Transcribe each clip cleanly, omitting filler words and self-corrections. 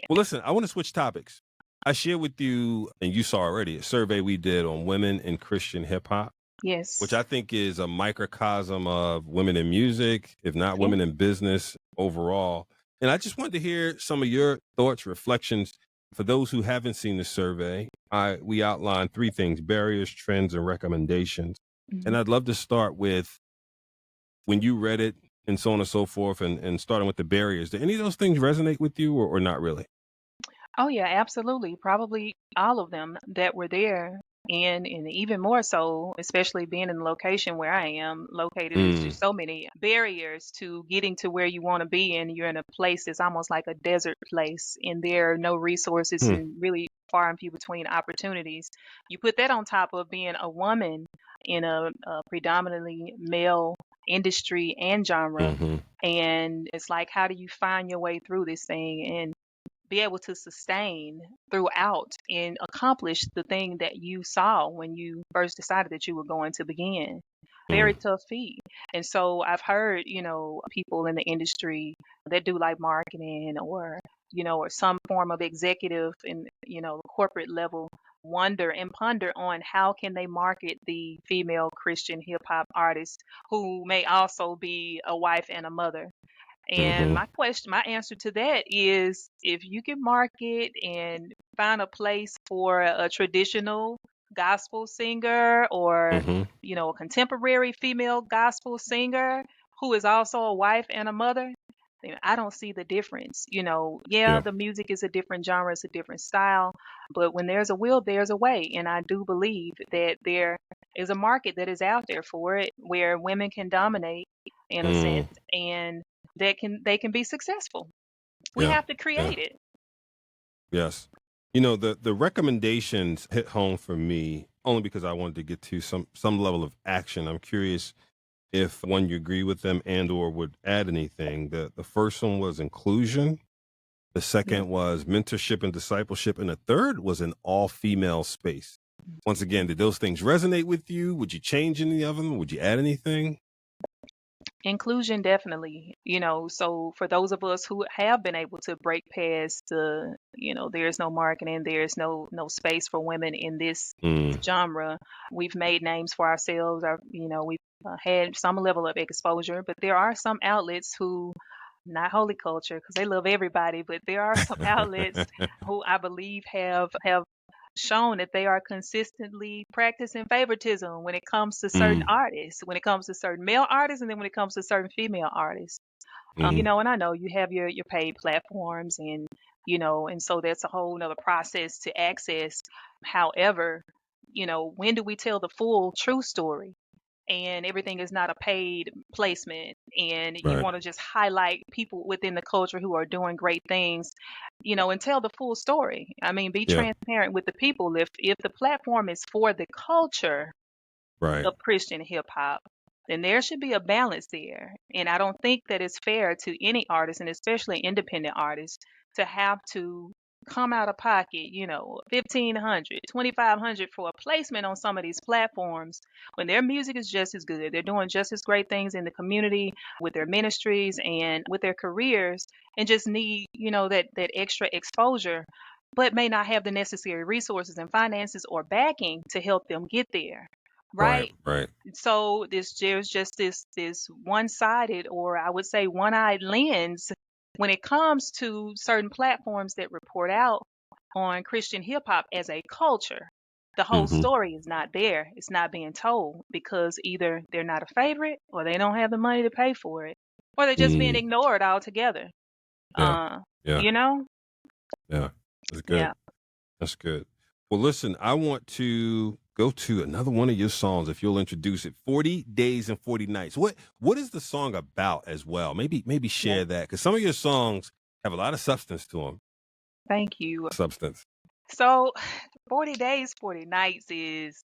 Well, listen, I want to switch topics. I shared with you, and you saw already, a survey we did on women in Christian hip hop, which Yes. I think is a microcosm of women in music, if not Yeah. women in business overall. And I just wanted to hear some of your thoughts, reflections. For those who haven't seen the survey, we outlined three things: barriers, trends, and recommendations. And Mhm. I'd love to start with when you read it and so on and so forth, and starting with the barriers. Did any of those things resonate with you or not really? Oh yeah, absolutely. Probably all of them that were there. And even more so, especially being in the location where I am located, there's Mm, just so many barriers to getting to where you want to be. And you're in a place that's almost like a desert place, and there are no resources hmm, and really far and few between opportunities. You put that on top of being a woman in a predominantly male industry and genre. hmm. And it's like, how do you find your way through this thing? And be able to sustain throughout and accomplish the thing that you saw when you first decided that you were going to begin. Very Mm, tough feat. And so I've heard, people in the industry that do like marketing or some form of executive in, corporate level wonder and ponder on how can they market the female Christian hip hop artist who may also be a wife and a mother. And hmm. my answer to that is if you can market and find a place for a traditional gospel singer or, Mhm. a contemporary female gospel singer who is also a wife and a mother, then I don't see the difference. Yeah, Yeah. the music is a different genre, it's a different style, but when there's a will, there's a way. And I do believe that there is a market that is out there for it where women can dominate in a Mm, sense and they can be successful. We yeah. have to Yeah. create it. Yes. The recommendations hit home for me only because I wanted to get to some level of action. I'm curious if one you agree with them and or would add anything. The first one was inclusion. The Yeah. second was mentorship and discipleship, and the third was an all-female space. Once again, did those things resonate with you? Would you change any of them? Would you add anything? Inclusion definitely, so for those of us who have been able to break past there's no marketing, there's no space for women in this Mm, genre. We've made names for ourselves, we've had some level of exposure, but there are some outlets who not holy culture because they love everybody, but there are some outlets who I believe have shown that they are consistently practicing favoritism when it comes to certain mm, artists, when it comes to certain male artists, and then when it comes to certain female artists. mhm. And I know you have your paid platforms and so that's a whole nother process to access. However, when do we tell the full true story? And everything is not a paid placement, and you Right. want to just highlight people within the culture who are doing great things, and tell the full story. I mean, be Yeah. transparent with the people. If the platform is for the culture Right. of Christian hip hop, then there should be a balance there. And I don't think that it's fair to any artist, and especially independent artists, to have to come out of pocket, 1,500, 2,500 for a placement on some of these platforms when their music is just as good. They're doing just as great things in the community with their ministries and with their careers, and just need, that extra exposure, but may not have the necessary resources and finances or backing to help them get there. Right. Right? Right. So there's just this one-sided, or I would say one-eyed lens when it comes to certain platforms that report out on Christian hip hop as a culture. The whole Mhm. story is not there. It's not being told because either they're not a favorite, or they don't have the money to pay for it, or they're just being Mm, ignored altogether. yeah. Uh, Yeah. you know? Yeah. That's good. Yeah. That's good. Well, listen, I want to go to another one of your songs if you'll introduce it. 40 Days and 40 Nights. What is the song about as well? Maybe Yeah. share that cuz some of your songs have a lot of substance to them. Thank you. Substance. So 40 days, 40 nights is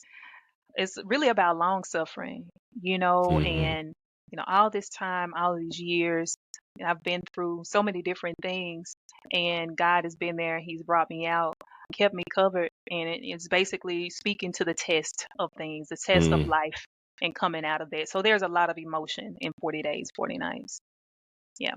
it's really about long suffering, Mhm. and all this time, all these years, I've been through so many different things, and God has been there. He's brought me out, kept me covered, and it's basically speaking to the test of things, the test of Mm. life, and coming out of that. So there's a lot of emotion in 40 days, 40 nights. Yeah.